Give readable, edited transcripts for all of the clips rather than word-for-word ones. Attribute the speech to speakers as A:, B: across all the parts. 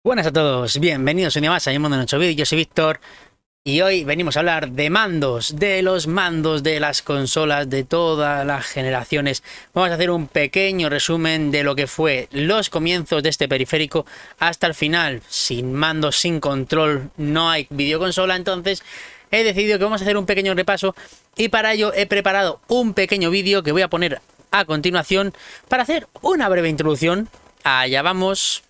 A: Buenas a todos, bienvenidos un día más a Mi Mundo en 8 Bits. Yo soy Víctor y hoy venimos a hablar de mandos, de los mandos de las consolas de todas las generaciones. Vamos a hacer un pequeño resumen de lo que fue los comienzos de este periférico hasta el final. Sin mandos, sin control, no hay videoconsola, entonces he decidido que vamos a hacer un pequeño repaso y para ello he preparado un pequeño vídeo que voy a poner a continuación para hacer una breve introducción. Allá vamos.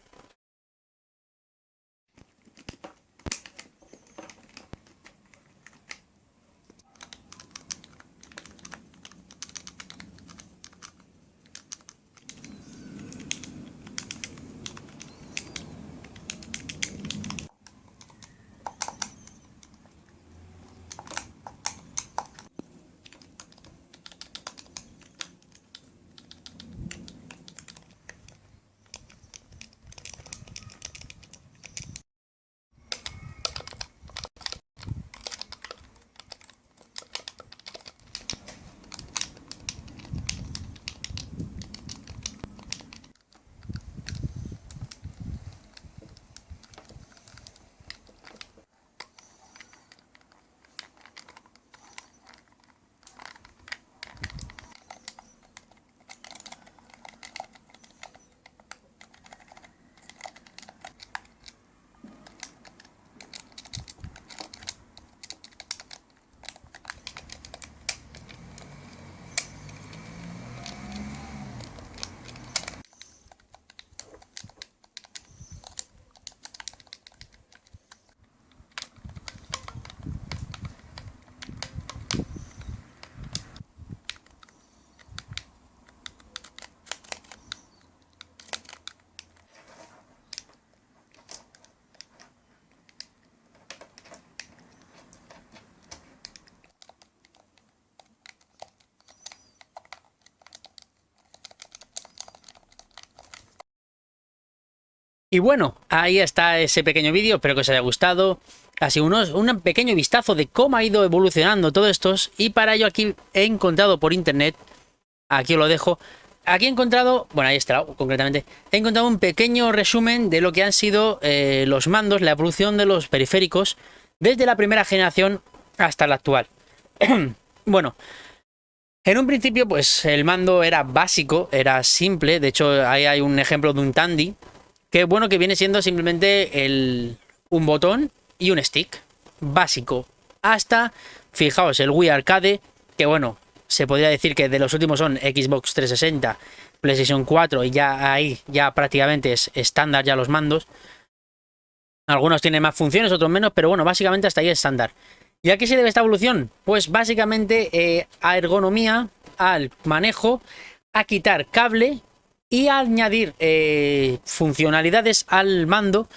A: Y bueno, ahí está ese pequeño vídeo, espero que os haya gustado. Así un pequeño vistazo de cómo ha ido evolucionando todo esto. Y para ello aquí he encontrado por internet, aquí os lo dejo, aquí he encontrado, bueno ahí está concretamente, he encontrado un pequeño resumen de lo que han sido los mandos, la evolución de los periféricos desde la primera generación hasta la actual. Bueno, en un principio pues el mando era básico, era simple, de hecho ahí hay un ejemplo de un Tandy. Que bueno, que viene siendo simplemente un botón y un stick básico. Hasta, fijaos, el Wii Arcade, que bueno, se podría decir que de los últimos son Xbox 360, PlayStation 4 y ya ahí ya prácticamente es estándar ya los mandos. Algunos tienen más funciones, otros menos, pero bueno, básicamente hasta ahí es estándar. ¿Y a qué se debe esta evolución? Pues básicamente a ergonomía, al manejo, a quitar cable y a añadir funcionalidades al mando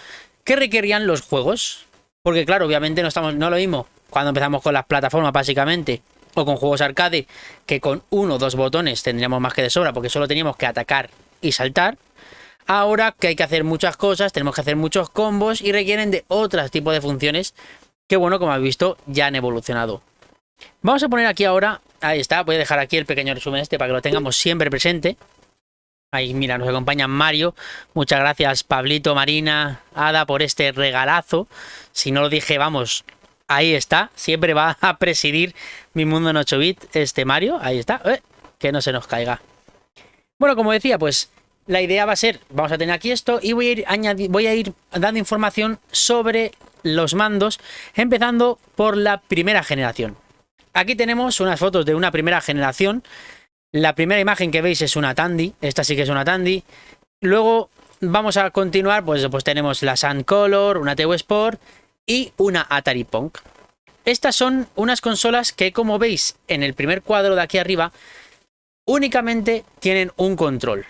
A: que requerían los juegos. Porque claro, obviamente no lo mismo cuando empezamos con las plataformas básicamente, o con juegos arcade, que con uno o dos botones tendríamos más que de sobra, porque solo teníamos que atacar y saltar. Ahora que hay que hacer muchas cosas, tenemos que hacer muchos combos y requieren de otros tipos de funciones que bueno, como habéis visto, ya han evolucionado. Vamos a poner aquí ahora, ahí está, voy a dejar aquí el pequeño resumen para que lo tengamos siempre presente. Ahí, mira, nos acompaña Mario. Muchas gracias, Pablito, Marina, Ada, por este regalazo. Si no lo dije, vamos, ahí está. Siempre va a presidir Mi Mundo en 8 bits este Mario. Ahí está. Que no se nos caiga. Bueno, como decía, pues la idea va a ser, vamos a tener aquí esto y voy a ir dando información sobre los mandos, empezando por la primera generación. Aquí tenemos unas fotos de una primera generación. La primera imagen que veis es una Tandy, esta sí que es una Tandy. Luego vamos a continuar, pues tenemos la Sun Color, una TU Sport y una Atari Pong. Estas son unas consolas que, como veis en el primer cuadro de aquí arriba, únicamente tienen un control.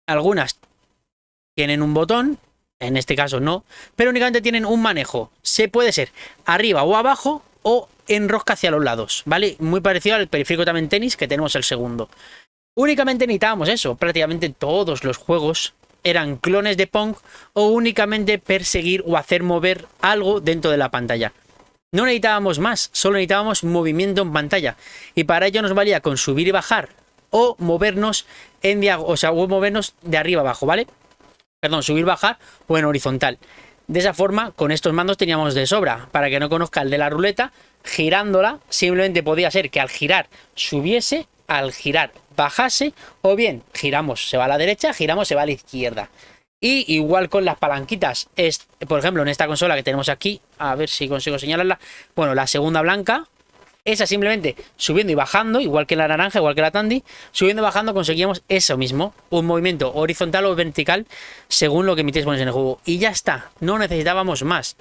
A: Algunas tienen un botón, en este caso no, pero únicamente tienen un manejo. Se puede ser arriba o abajo o enrosca hacia los lados, ¿vale? Muy parecido al periférico también tenis que tenemos el segundo. Únicamente necesitábamos eso, prácticamente todos los juegos eran clones de Pong o únicamente perseguir o hacer mover algo dentro de la pantalla. No necesitábamos más, solo necesitábamos movimiento en pantalla y para ello nos valía con subir y bajar o movernos en o movernos de arriba abajo, ¿vale? perdón, subir, bajar o en horizontal. De esa forma, con estos mandos teníamos de sobra. Para que no conozca el de la ruleta, girándola, simplemente podía ser que al girar subiese, al girar bajase, o bien giramos, se va a la derecha, giramos, se va a la izquierda. Y igual con las palanquitas, por ejemplo, en esta consola que tenemos aquí, a ver si consigo señalarla, bueno, la segunda blanca, esa simplemente subiendo y bajando, igual que la naranja, igual que la Tandy, subiendo y bajando conseguíamos eso mismo, un movimiento horizontal o vertical según lo que emitéis en el juego. Y ya está, no necesitábamos más.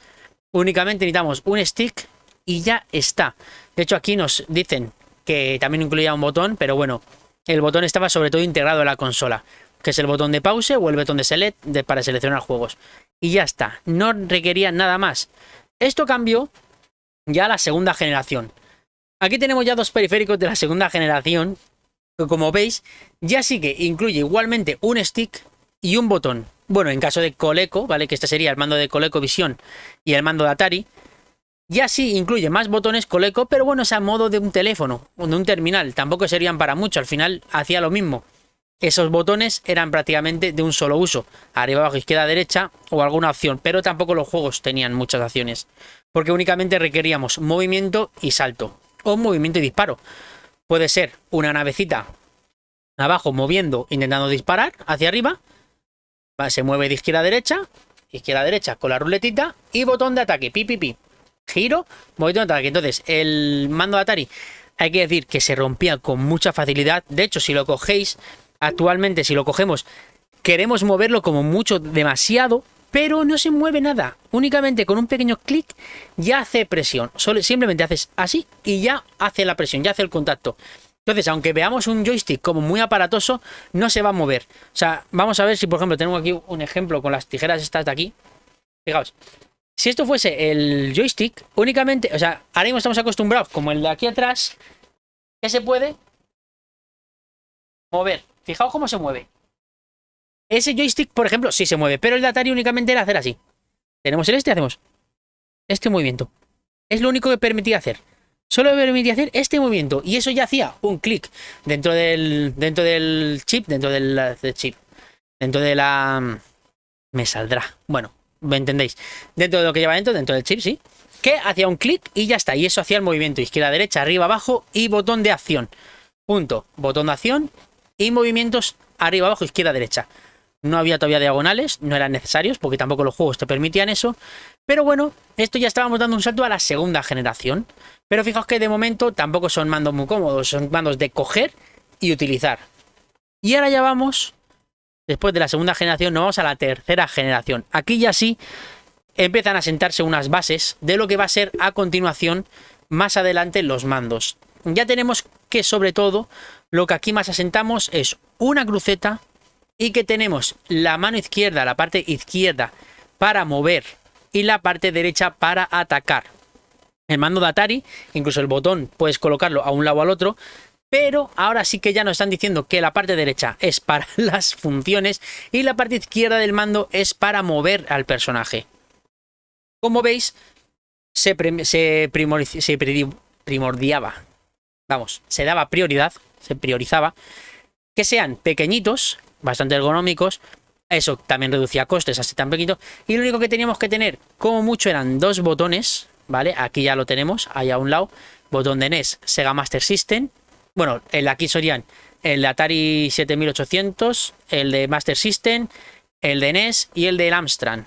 A: Únicamente necesitamos un stick y ya está. De hecho aquí nos dicen que también incluía un botón, pero bueno, el botón estaba sobre todo integrado en la consola, que es el botón de pause o el botón de select para seleccionar juegos. Y ya está, no requería nada más. Esto cambió ya a la segunda generación. Aquí tenemos ya dos periféricos de la segunda generación, que como veis, ya sí que incluye igualmente un stick y un botón. Bueno, en caso de Coleco, ¿vale? Que este sería el mando de ColecoVision y el mando de Atari. Ya sí incluye más botones Coleco, pero bueno, es a modo de un teléfono, o de un terminal. Tampoco serían para mucho, al final hacía lo mismo. Esos botones eran prácticamente de un solo uso, arriba, abajo, izquierda, derecha o alguna opción, pero tampoco los juegos tenían muchas acciones, porque únicamente requeríamos movimiento y salto, o movimiento y disparo. Puede ser una navecita abajo moviendo, intentando disparar hacia arriba, se mueve de izquierda a derecha con la ruletita y botón de ataque, pi, pi, pi. Giro, movimiento de ataque. Entonces, el mando de Atari, hay que decir que se rompía con mucha facilidad. De hecho, si lo cogéis, actualmente, si lo cogemos, queremos moverlo como mucho, demasiado, pero no se mueve nada. Únicamente con un pequeño clic ya hace presión. Simplemente haces así y ya hace la presión, ya hace el contacto. Entonces, aunque veamos un joystick como muy aparatoso, no se va a mover. O sea, vamos a ver si, por ejemplo, tengo aquí un ejemplo con las tijeras estas de aquí. Fijaos. Si esto fuese el joystick, únicamente, o sea, ahora mismo estamos acostumbrados, como el de aquí atrás, que se puede mover. Fijaos cómo se mueve. Ese joystick, por ejemplo, sí se mueve, pero el de Atari únicamente era hacer así. Tenemos el este y hacemos este movimiento. Es lo único que permitía hacer. Solo permitía hacer este movimiento. Y eso ya hacía un clic dentro del chip, dentro de la... Me saldrá. Bueno, ¿me entendéis? Dentro de lo que lleva dentro del chip, sí. Que hacía un clic y ya está. Y eso hacía el movimiento izquierda, derecha, arriba, abajo y botón de acción. Punto. Botón de acción y movimientos arriba, abajo, izquierda, derecha. No había todavía diagonales, no eran necesarios porque tampoco los juegos te permitían eso. Pero bueno, esto ya estábamos dando un salto a la segunda generación. Pero fijaos que de momento tampoco son mandos muy cómodos, son mandos de coger y utilizar. Y ahora ya vamos, después de la segunda generación, nos vamos a la tercera generación. Aquí ya sí empiezan a sentarse unas bases de lo que va a ser a continuación, más adelante, los mandos. Ya tenemos que sobre todo lo que aquí más asentamos es una cruceta y que tenemos la mano izquierda, la parte izquierda para mover y la parte derecha para atacar. El mando de Atari, incluso el botón puedes colocarlo a un lado o al otro, pero ahora sí que ya nos están diciendo que la parte derecha es para las funciones y la parte izquierda del mando es para mover al personaje. Como veis, se primordiaba, vamos, se daba prioridad, se priorizaba que sean pequeñitos, bastante ergonómicos. Eso también reducía costes así tan pequeñitos. Y lo único que teníamos que tener, como mucho, eran dos botones, ¿vale? Aquí ya lo tenemos, ahí a un lado. Botón de NES, Sega Master System. Bueno, el de aquí serían el de Atari 7800, el de Master System, el de NES y el de Amstrad.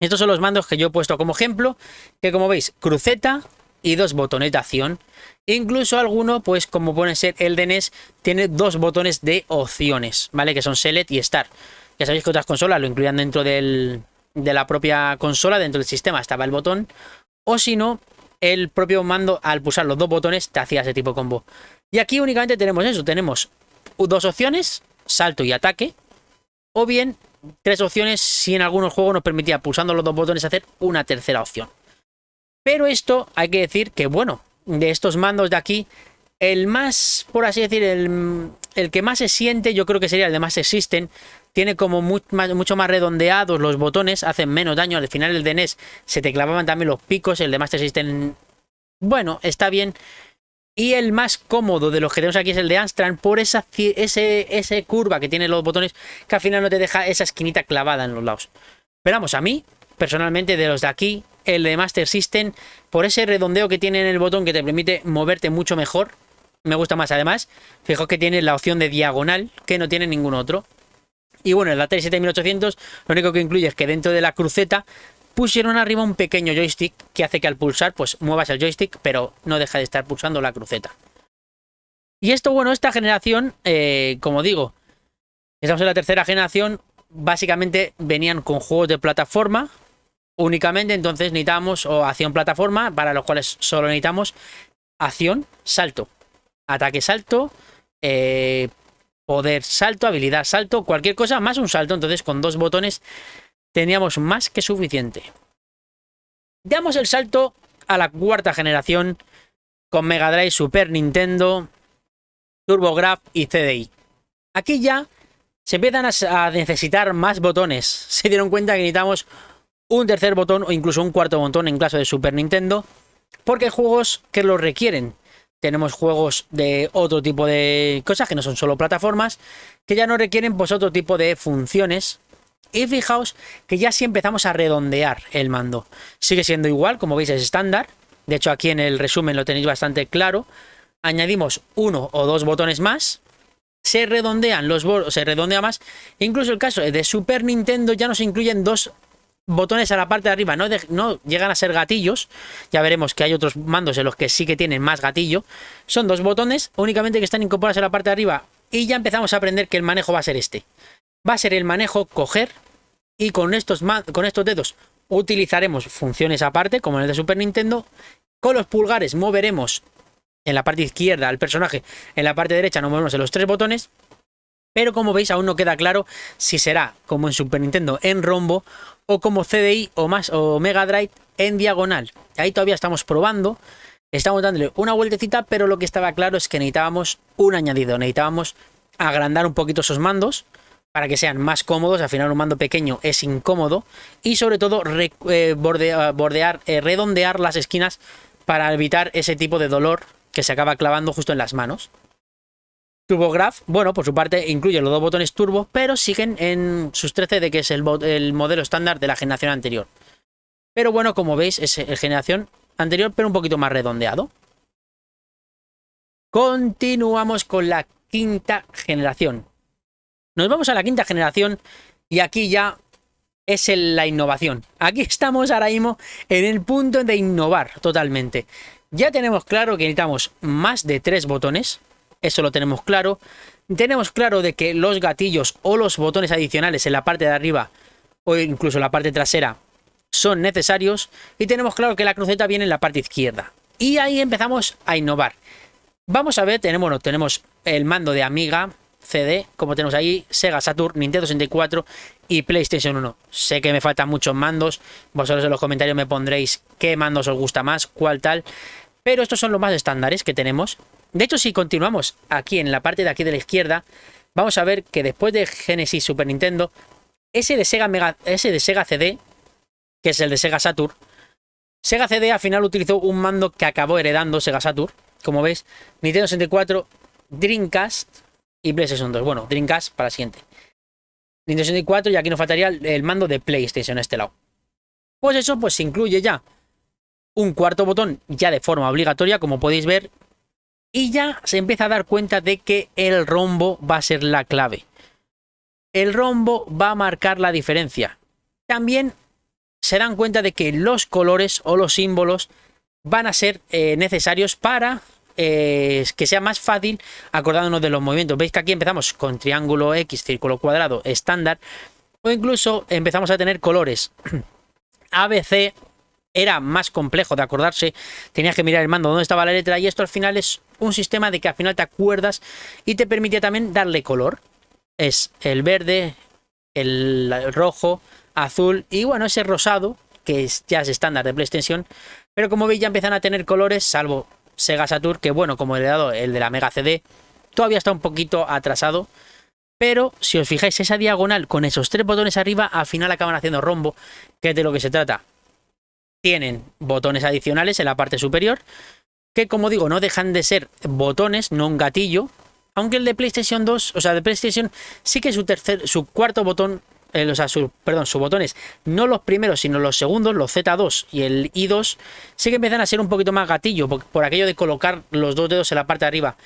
A: Estos son los mandos que yo he puesto como ejemplo, que como veis, cruceta y dos botones de acción. Incluso alguno, pues como puede ser el de NES, tiene dos botones de opciones, ¿vale? Que son Select y Start. Ya sabéis que otras consolas lo incluían dentro de la propia consola, dentro del sistema estaba el botón. O si no, el propio mando, al pulsar los dos botones, te hacía ese tipo de combo. Y aquí únicamente tenemos eso, tenemos dos opciones, salto y ataque. O bien, tres opciones si en algunos juegos nos permitía, pulsando los dos botones, hacer una tercera opción. Pero esto hay que decir que, bueno, de estos mandos de aquí, el más, por así decir, el que más se siente, yo creo que sería el de Master System. Tiene como mucho más redondeados los botones, hacen menos daño. Al final el de NES se te clavaban también los picos, el de Master System, bueno, está bien. Y el más cómodo de los que tenemos aquí es el de Amstrad por esa curva que tiene los botones, que al final no te deja esa esquinita clavada en los lados. Pero vamos, a mí, personalmente, de los de aquí, el de Master System, por ese redondeo que tiene en el botón que te permite moverte mucho mejor, me gusta más. Además, fijaos que tiene la opción de diagonal, que no tiene ningún otro. Y bueno, el Atari 7800 lo único que incluye es que dentro de la cruceta pusieron arriba un pequeño joystick que hace que al pulsar pues muevas el joystick, pero no deja de estar pulsando la cruceta. Y esto, bueno, esta generación, como digo, estamos en la tercera generación, básicamente venían con juegos de plataforma únicamente, entonces necesitamos o acción plataforma, para los cuales solo necesitamos acción, salto, ataque salto, poder salto, habilidad salto, cualquier cosa más un salto. Entonces con 2 botones teníamos más que suficiente. Damos el salto a la cuarta generación con Mega Drive, Super Nintendo, TurboGrafx y CDI. Aquí ya se empiezan a necesitar más botones. Se dieron cuenta que necesitamos un tercer botón o incluso un cuarto botón en caso de Super Nintendo, porque hay juegos que lo requieren. Tenemos juegos de otro tipo de cosas que no son solo plataformas, que ya no requieren pues otro tipo de funciones. Y fijaos que ya sí empezamos a redondear el mando. Sigue siendo igual, como veis es estándar. De hecho aquí en el resumen lo tenéis bastante claro. Añadimos 1 o 2 botones más. Se redondean se redondea más. Incluso el caso de Super Nintendo ya nos incluyen 2 botones a la parte de arriba. No llegan a ser gatillos. Ya veremos que hay otros mandos en los que sí que tienen más gatillo. Son 2 botones únicamente que están incorporados a la parte de arriba. Y ya empezamos a aprender que el manejo va a ser este. Va a ser el manejo coger, y con estos dedos utilizaremos funciones aparte, como en el de Super Nintendo. Con los pulgares moveremos en la parte izquierda al personaje, en la parte derecha nos movemos en los 3 botones. Pero como veis aún no queda claro si será como en Super Nintendo en rombo o como CDI o Mega Drive en diagonal. Ahí todavía estamos probando, estamos dándole una vueltecita, pero lo que estaba claro es que necesitábamos un añadido, necesitábamos agrandar un poquito esos mandos para que sean más cómodos. Al final un mando pequeño es incómodo, y sobre todo redondear las esquinas para evitar ese tipo de dolor que se acaba clavando justo en las manos. TurboGrafx, bueno, por su parte incluye los 2 botones turbo, pero siguen en sus 13, que es el modelo estándar de la generación anterior. Pero bueno, como veis es generación anterior, pero un poquito más redondeado. Continuamos con la quinta generación. Nos vamos a la quinta generación y aquí ya es la innovación. Aquí estamos ahora mismo en el punto de innovar totalmente. Ya tenemos claro que necesitamos más de 3 botones. Eso lo tenemos claro. Tenemos claro de que los gatillos o los botones adicionales en la parte de arriba o incluso en la parte trasera son necesarios. Y tenemos claro que la cruceta viene en la parte izquierda. Y ahí empezamos a innovar. Vamos a ver, tenemos el mando de Amiga CD, como tenemos ahí, Sega Saturn, Nintendo 64 y PlayStation 1. Sé que me faltan muchos mandos, vosotros en los comentarios me pondréis qué mandos os gusta más, cuál tal, pero estos son los más estándares que tenemos. De hecho, si continuamos aquí en la parte de aquí de la izquierda, vamos a ver que después de Genesis, Super Nintendo, ese de Sega CD, que es el de Sega Saturn, Sega CD al final utilizó un mando que acabó heredando Sega Saturn, como veis, Nintendo 64, Dreamcast y PlayStation 2. Bueno, Dreamcast para la siguiente. Nintendo 64, y aquí nos faltaría el mando de PlayStation a este lado. Pues eso, pues se incluye ya un cuarto botón ya de forma obligatoria, como podéis ver, y ya se empieza a dar cuenta de que el rombo va a ser la clave. El rombo va a marcar la diferencia. También se dan cuenta de que los colores o los símbolos van a ser necesarios para que sea más fácil acordándonos de los movimientos. Veis que aquí empezamos con triángulo X, círculo cuadrado, estándar, o incluso empezamos a tener colores. ABC era más complejo de acordarse, tenías que mirar el mando donde estaba la letra, y esto al final es un sistema de que al final te acuerdas y te permite también darle color. Es el verde, el rojo, azul y bueno, ese rosado, que ya es estándar de PlayStation, pero como veis ya empiezan a tener colores, salvo Sega Saturn, que bueno, como heredado el de la Mega CD, todavía está un poquito atrasado, pero si os fijáis, esa diagonal con esos 3 botones arriba, al final acaban haciendo rombo, que es de lo que se trata. Tienen botones adicionales en la parte superior, que como digo, no dejan de ser botones, no un gatillo, aunque el de PlayStation 2, o sea, de PlayStation sí que su cuarto botón, o sea, sus botones, no los primeros, sino los segundos, los Z2 y el I2, sí que empiezan a ser un poquito más gatillo, por aquello de colocar los dos dedos en la parte de arriba.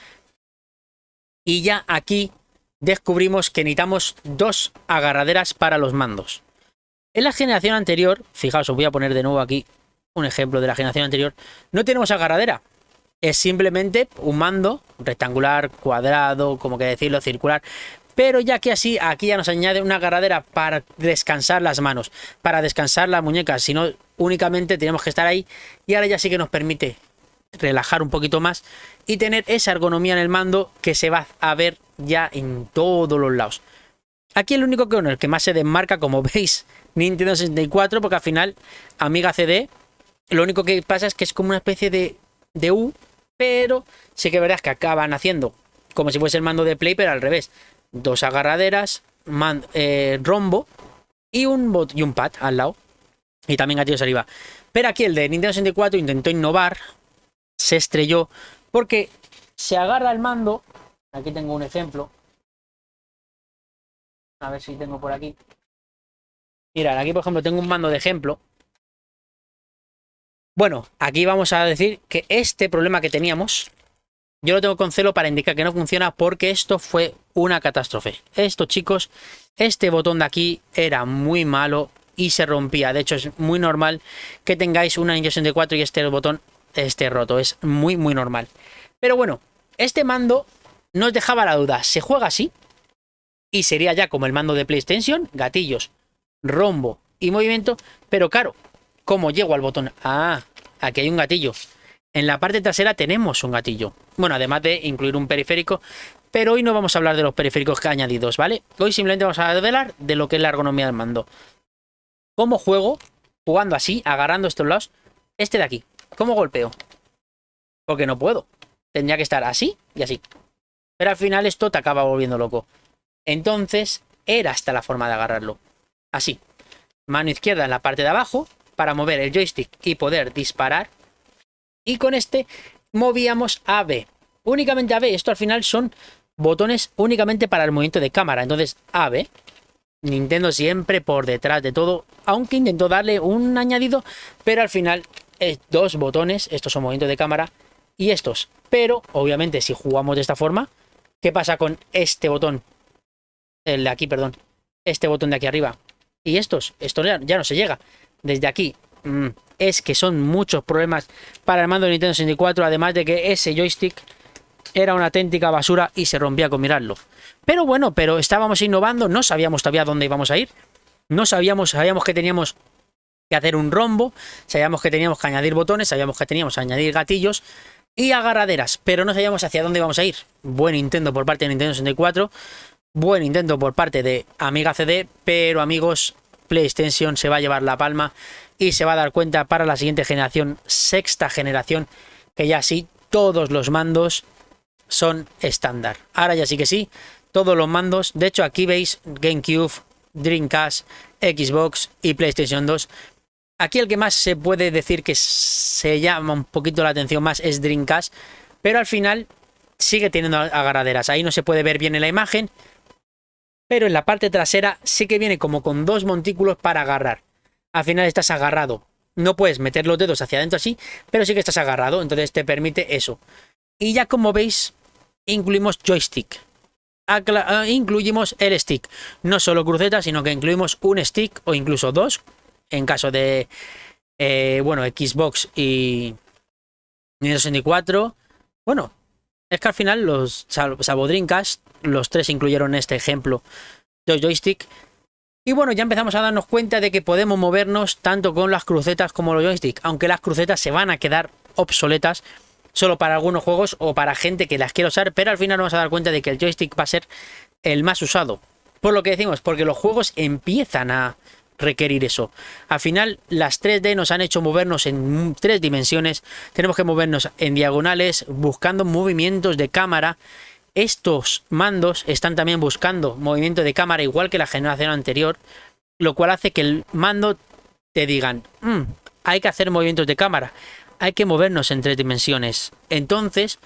A: Y ya aquí descubrimos que necesitamos dos agarraderas para los mandos. En la generación anterior, fijaos, os voy a poner de nuevo aquí un ejemplo de la generación anterior, no tenemos agarradera. Es simplemente un mando rectangular, cuadrado, como que decirlo, circular. Pero ya que así, aquí ya nos añade una agarradera para descansar las manos, para descansar las muñecas. Si no, únicamente tenemos que estar ahí. Y ahora ya sí que nos permite relajar un poquito más y tener esa ergonomía en el mando que se va a ver ya en todos los lados. Aquí el único que, bueno, el que más se desmarca, como veis, Nintendo 64, porque al final, Amiga CD, lo único que pasa es que es como una especie de U, pero sí que verás que acaban haciendo como si fuese el mando de Play, pero al revés. Dos agarraderas, rombo y un pad al lado. Y también gatillos arriba. Pero aquí el de Nintendo 64 intentó innovar, se estrelló, porque se agarra el mando. Aquí tengo un ejemplo. A ver si tengo por aquí. Mirad, aquí por ejemplo tengo un mando de ejemplo. Bueno, aquí vamos a decir que este problema que teníamos, yo lo tengo con celo para indicar que no funciona porque esto fue una catástrofe. Esto, chicos, este botón de aquí era muy malo y se rompía. De hecho, es muy normal que tengáis una Nintendo 64 y este botón esté roto. Es muy, muy normal. Pero bueno, este mando nos dejaba la duda. ¿Se juega así? Y sería ya como el mando de PlayStation, gatillos, rombo y movimiento. Pero claro, ¿cómo llego al botón? Ah, aquí hay un gatillo. En la parte trasera tenemos un gatillo. Bueno, además de incluir un periférico. Pero hoy no vamos a hablar de los periféricos que añadidos, ¿vale? Hoy simplemente vamos a hablar de lo que es la ergonomía del mando. ¿Cómo juego? Jugando así, agarrando estos lados. Este de aquí. ¿Cómo golpeo? Porque no puedo. Tendría que estar así y así. Pero al final esto te acaba volviendo loco. Entonces, era esta la forma de agarrarlo. Así. Mano izquierda en la parte de abajo para mover el joystick y poder disparar. Y con este movíamos a B. Únicamente a B. Esto al final son botones únicamente para el movimiento de cámara. Entonces, A, B. Nintendo siempre por detrás de todo. Aunque intentó darle un añadido. Pero al final es dos botones. Estos son movimientos de cámara. Y estos. Pero, obviamente, si jugamos de esta forma, ¿qué pasa con este botón? El de aquí, perdón. Este botón de aquí arriba. Y estos. Esto ya no se llega. Desde aquí. Es que son muchos problemas para el mando de Nintendo 64. Además de que ese joystick era una auténtica basura y se rompía con mirarlo. Pero bueno, pero estábamos innovando. No sabíamos todavía dónde íbamos a ir. No sabíamos que teníamos que hacer un rombo. Sabíamos que teníamos que añadir botones. Sabíamos que teníamos que añadir gatillos y agarraderas. Pero no sabíamos hacia dónde íbamos a ir. Buen intento por parte de Nintendo 64. Buen intento por parte de Amiga CD. Pero amigos, PlayStation se va a llevar la palma. Y se va a dar cuenta para la siguiente generación, sexta generación, que ya sí, todos los mandos son estándar. Ahora ya sí que sí, todos los mandos. De hecho, aquí veis GameCube, Dreamcast, Xbox y PlayStation 2. Aquí el que más se puede decir que se llama un poquito la atención más es Dreamcast. Pero al final sigue teniendo agarraderas. Ahí no se puede ver bien en la imagen. Pero en la parte trasera sí que viene como con dos montículos para agarrar. Al final estás agarrado. No puedes meter los dedos hacia adentro así, pero sí que estás agarrado. Entonces te permite eso. Y ya como veis, incluimos joystick. Incluimos el stick. No solo cruceta, sino que incluimos un stick o incluso dos. En caso de, bueno, Xbox y Nintendo 64. Bueno, es que al final los salvo Dreamcast, los tres incluyeron este ejemplo de joystick. Y bueno, ya empezamos a darnos cuenta de que podemos movernos tanto con las crucetas como los joysticks, aunque las crucetas se van a quedar obsoletas solo para algunos juegos o para gente que las quiera usar, pero al final nos vamos a dar cuenta de que el joystick va a ser el más usado. Por lo que decimos, porque los juegos empiezan a requerir eso. Al final, las 3D nos han hecho movernos en 3 dimensiones, tenemos que movernos en diagonales, buscando movimientos de cámara. Estos mandos están también buscando movimiento de cámara igual que la generación anterior, lo cual hace que el mando te digan, hay que hacer movimientos de cámara. hay que movernos en 3 dimensiones. Entonces,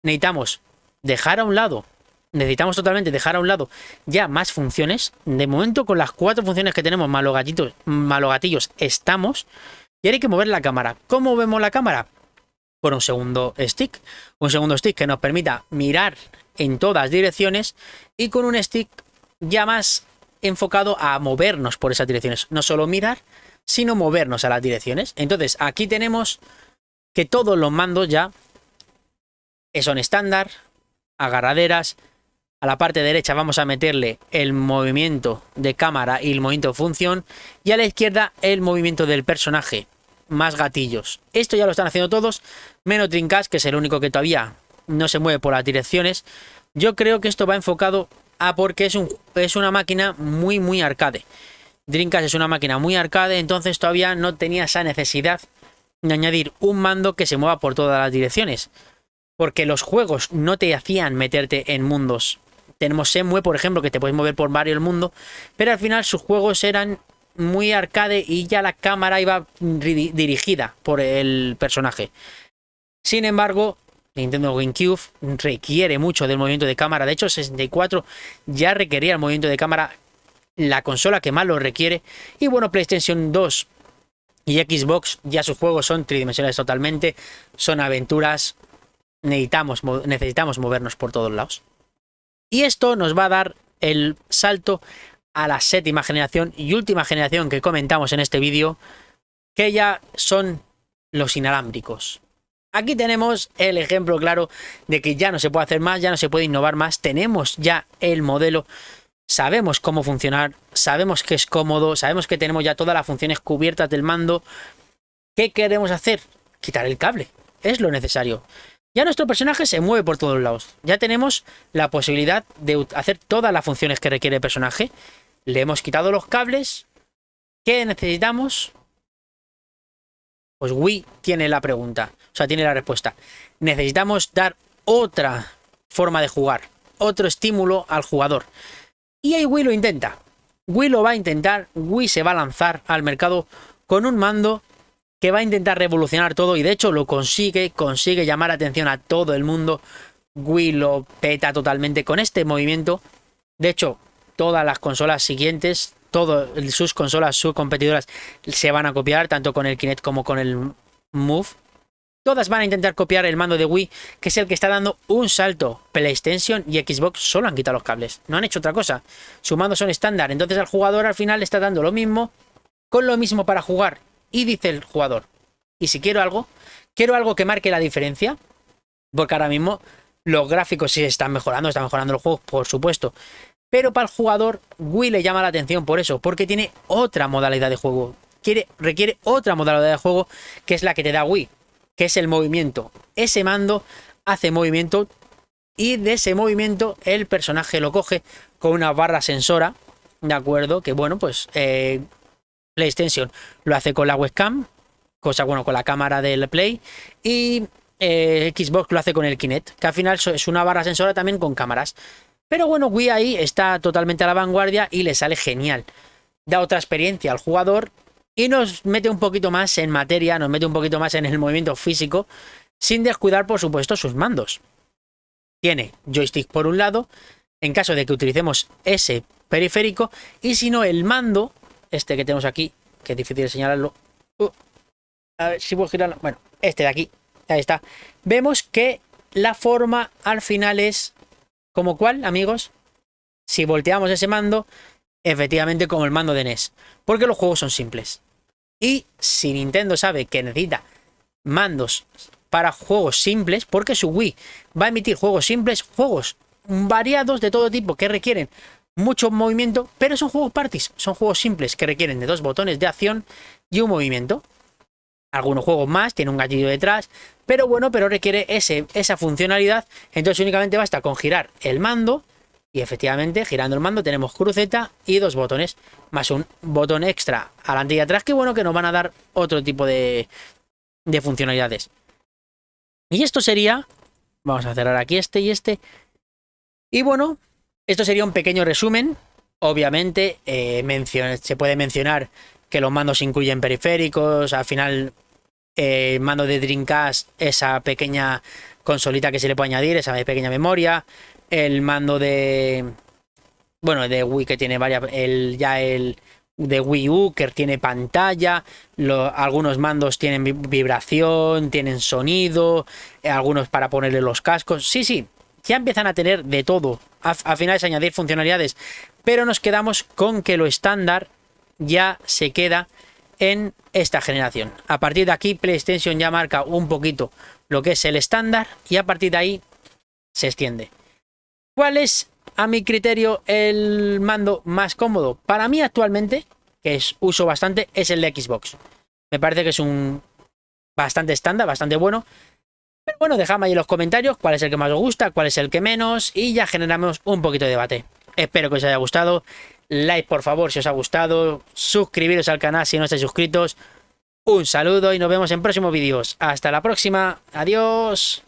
A: necesitamos dejar a un lado, necesitamos totalmente dejar a un lado ya más funciones. De momento, con las 4 funciones que tenemos, más los gatillos, estamos. Y ahora hay que mover la cámara. ¿Cómo movemos la cámara? Por un segundo stick. Un segundo stick que nos permita mirar en todas direcciones y con un stick ya más enfocado a movernos por esas direcciones. No solo mirar, sino movernos a las direcciones. Entonces, aquí tenemos que todos los mandos ya son estándar, agarraderas. A la parte derecha vamos a meterle el movimiento de cámara y el movimiento de función. Y a la izquierda el movimiento del personaje. Más gatillos. Esto ya lo están haciendo todos, menos Dreamcast, que es el único que todavía no se mueve por las direcciones. Yo creo que esto va enfocado a porque es una máquina muy arcade. Dreamcast es una máquina muy arcade, entonces todavía no tenía esa necesidad de añadir un mando que se mueva por todas las direcciones. Porque los juegos no te hacían meterte en mundos. Tenemos Shenmue, por ejemplo, que te puedes mover por varios mundos, pero al final sus juegos eran muy arcade y ya la cámara iba dirigida por el personaje. Sin embargo, Nintendo GameCube requiere mucho del movimiento de cámara. De hecho, 64 ya requería el movimiento de cámara, la consola que más lo requiere. Y bueno, PlayStation 2 y Xbox ya sus juegos son tridimensionales totalmente, son aventuras. Necesitamos movernos por todos lados. Y esto nos va a dar el salto a la 7ª generación y última generación que comentamos en este vídeo, que ya son los inalámbricos. Aquí tenemos el ejemplo claro de que ya no se puede hacer más, ya no se puede innovar más. Tenemos ya el modelo, sabemos cómo funcionar, sabemos que es cómodo, sabemos que tenemos ya todas las funciones cubiertas del mando. ¿Qué queremos hacer? Quitar el cable, es lo necesario. Ya nuestro personaje se mueve por todos lados. Ya tenemos la posibilidad de hacer todas las funciones que requiere el personaje. Le hemos quitado los cables. ¿Qué necesitamos? Pues Wii tiene la pregunta. O sea, tiene la respuesta. Necesitamos dar otra forma de jugar. Otro estímulo al jugador. Y ahí Wii lo intenta. Wii lo va a intentar. Wii se va a lanzar al mercado con un mando que va a intentar revolucionar todo. Y de hecho lo consigue. Consigue llamar la atención a todo el mundo. Wii lo peta totalmente con este movimiento. De hecho, todas las consolas siguientes, todas sus consolas, sus competidoras, se van a copiar, tanto con el Kinect como con el Move. Todas van a intentar copiar el mando de Wii, que es el que está dando un salto. PlayStation y Xbox solo han quitado los cables, no han hecho otra cosa. Sus mandos son estándar, entonces al jugador al final le está dando lo mismo, con lo mismo para jugar. Y dice el jugador, ¿y si quiero algo que marque la diferencia? Porque ahora mismo los gráficos sí están mejorando los juegos, por supuesto. Pero para el jugador, Wii le llama la atención por eso, porque tiene otra modalidad de juego. Requiere otra modalidad de juego, que es la que te da Wii, que es el movimiento. Ese mando hace movimiento y de ese movimiento el personaje lo coge con una barra sensora, ¿de acuerdo? Que bueno, pues PlayStation lo hace con la webcam, con la cámara del Play, y Xbox lo hace con el Kinect, que al final es una barra sensora también con cámaras. Pero bueno, Wii ahí está totalmente a la vanguardia y le sale genial. Da otra experiencia al jugador y nos mete un poquito más en materia, nos mete un poquito más en el movimiento físico, sin descuidar, por supuesto, sus mandos. Tiene joystick por un lado, en caso de que utilicemos ese periférico, y si no, el mando, este que tenemos aquí, que es difícil de señalarlo. A ver si puedo girarlo. Bueno, este de aquí, ahí está. Vemos que la forma al final es... ¿Como cuál, amigos? Si volteamos ese mando, efectivamente como el mando de NES. Porque los juegos son simples. Y si Nintendo sabe que necesita mandos para juegos simples, porque su Wii va a emitir juegos simples, juegos variados de todo tipo que requieren mucho movimiento, pero son juegos parties, son juegos simples que requieren de 2 botones de acción y un movimiento. Algunos juegos más, tiene un gatillo detrás, pero bueno, requiere esa funcionalidad. Entonces únicamente basta con girar el mando y efectivamente girando el mando tenemos cruceta y 2 botones, más un botón extra adelante y atrás, que bueno, que nos van a dar otro tipo de funcionalidades. Y esto sería, vamos a cerrar aquí este y este, y bueno, esto sería un pequeño resumen. Obviamente se puede mencionar que los mandos incluyen periféricos, al final Mando de Dreamcast, esa pequeña consolita que se le puede añadir, esa pequeña memoria. El mando de... Bueno, de Wii que tiene varias... el de Wii U que tiene pantalla. Algunos mandos tienen vibración, tienen sonido. Algunos para ponerle los cascos. Sí, sí, ya empiezan a tener de todo. Al final es añadir funcionalidades. Pero nos quedamos con que lo estándar ya se queda en esta generación. A partir de aquí PlayStation ya marca un poquito lo que es el estándar y a partir de ahí se extiende. ¿Cuál es, a mi criterio, el mando más cómodo? Para mí actualmente, que uso bastante, es el de Xbox. Me parece que es un bastante estándar, bastante bueno. Pero bueno, dejadme ahí en los comentarios cuál es el que más os gusta, cuál es el que menos y ya generamos un poquito de debate. Espero que os haya gustado. Like por favor si os ha gustado. Suscribiros al canal si no estáis suscritos. Un saludo y nos vemos en próximos vídeos. Hasta la próxima. Adiós.